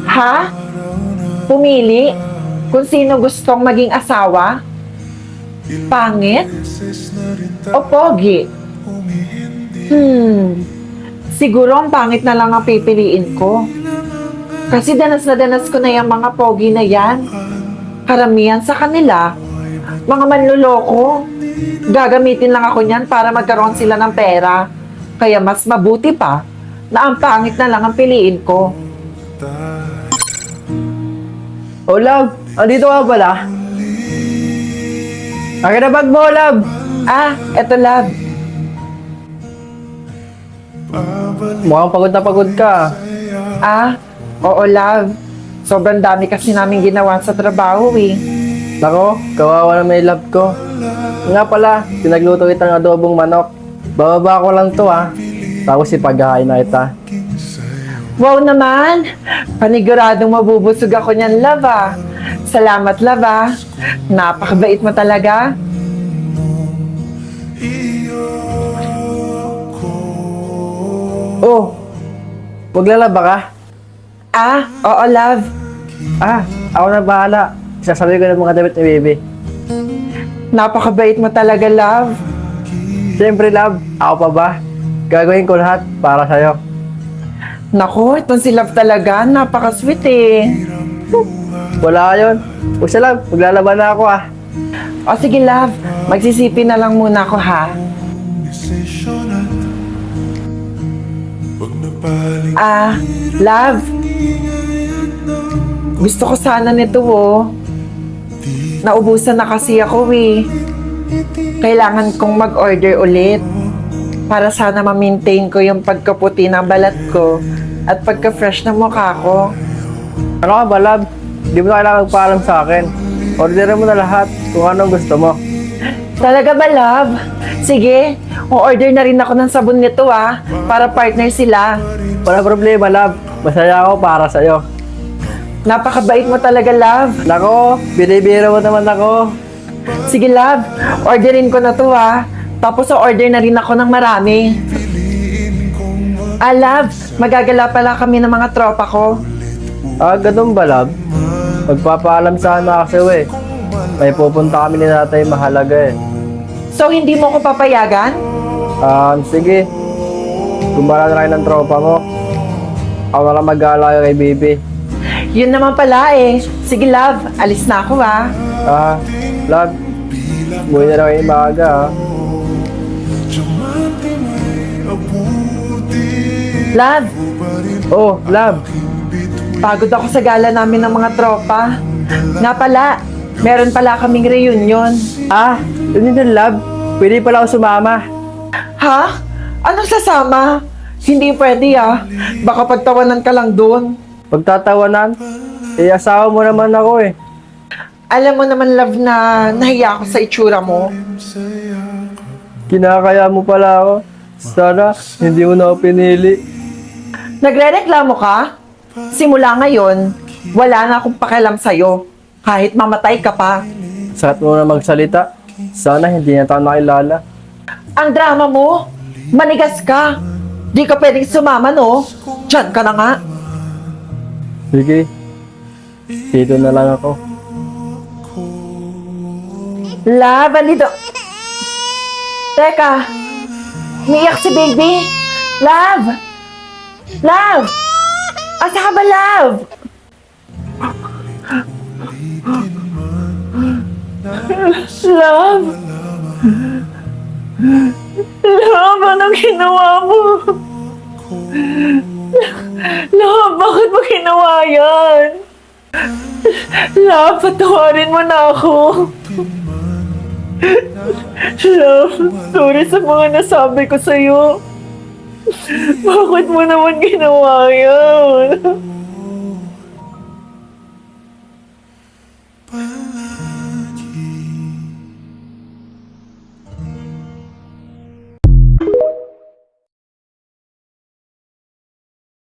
Ha? Pumili? Kung sino gustong maging asawa? Pangit? O pogi? Siguro ang pangit na lang ang pipiliin ko. Kasi danas na danas ko na yung mga pogi na yan. Karamihan sa kanila, mga manloloko. Gagamitin lang ako niyan para magkaroon sila ng pera. Kaya mas mabuti pa na ang pangit na lang ang piliin ko. Oh, love, andito ka pala. Akin na bag mo, love. Ah, eto love. Mukhang pagod na pagod ka. Ah, oo love. Sobrang dami kasi namin ginawa sa trabaho eh. Nako, kawawa na may love ko. Nga pala, pinagluto kitang adobong manok. Bababa ko lang to ha. Tapos ipaghahain na kita. Wow naman! Paniguradong mabubusog ako niyan, love ah. Salamat, love ah. Napakabait mo talaga. Oh, maglalaba ka? Ah, oo love. Ah, ako na bahala. Sasabi ko ng mga damit ni baby. Napakabait mo talaga, love. Siyempre, love, ako pa ba? Gagawin ko lahat para sa'yo. Naku, itong si love talaga. Napaka-sweet eh. Wala yun. Huwag siya, love, maglalaba na ako ah. O sige, love. Magsisipi na lang muna ako ha. Ah, love. Gusto ko sana nito oh. Naubusan na kasi ako eh. Kailangan kong mag-order ulit. Para sana ma-maintain ko yung pagkaputi ng balat ko at pagka-fresh ng mukha ko. Ano ka ba, love? Di mo na kailangan magpaalam sa akin. Orderin mo na lahat kung anong gusto mo. Talaga ba, love? Sige, o-order na rin ako ng sabon nito ah, para partner sila. Wala problema, love. Masaya ako para sa'yo. Napakabait mo talaga, love. Nako, binibiro mo naman ako. Sige, love, orderin ko na to ah. Tapos o-order na rin ako ng marami. Ah, love, magagala pala kami ng mga tropa ko. Ah, ganun ba, love? Magpapaalam sana kasi eh. May pupunta kami ni tatay mahalaga eh. So, hindi mo ko papayagan? Sige. Gumala na kayo ng tropa mo. Ako na lang mag-aalaga kay baby. Yun naman pala eh. Sige, love, alis na ako ah. Love, umuwi na lang kayo maaga ah. Love, Oh, love. pagod ako sa gala namin ng mga tropa. Nga pala, meron pala kaming reunion. Yun din, love. Pwede pala ako sumama. Ha? Anong sasama? Hindi pwede ah. Baka pagtawanan ka lang doon. Pagtatawanan, asawa mo naman ako eh. Alam mo naman, love, na nahiya ako sa itsura mo. Kinakaya mo pala ako. Sana, hindi mo na ako pinili. Nagrereklamo ka? Simula ngayon, wala na akong pakialam sa'yo. Kahit mamatay ka pa. Sakit mo na magsalita. Sana hindi na tayo nakilala. Ang drama mo, manigas ka. Di ka pwedeng sumama, no? Diyan ka na nga. Sige, dito na lang ako. Love, alito. Teka, umiiyak si baby. Love! Love! Asa ka ba, love? Love? Love, anong ginawa mo? Love, bakit mo ginawa yan? Love, patawarin mo na ako. Love, sorry sa mga nasabi ko sa'yo. Bakit mo naman ginawa yan?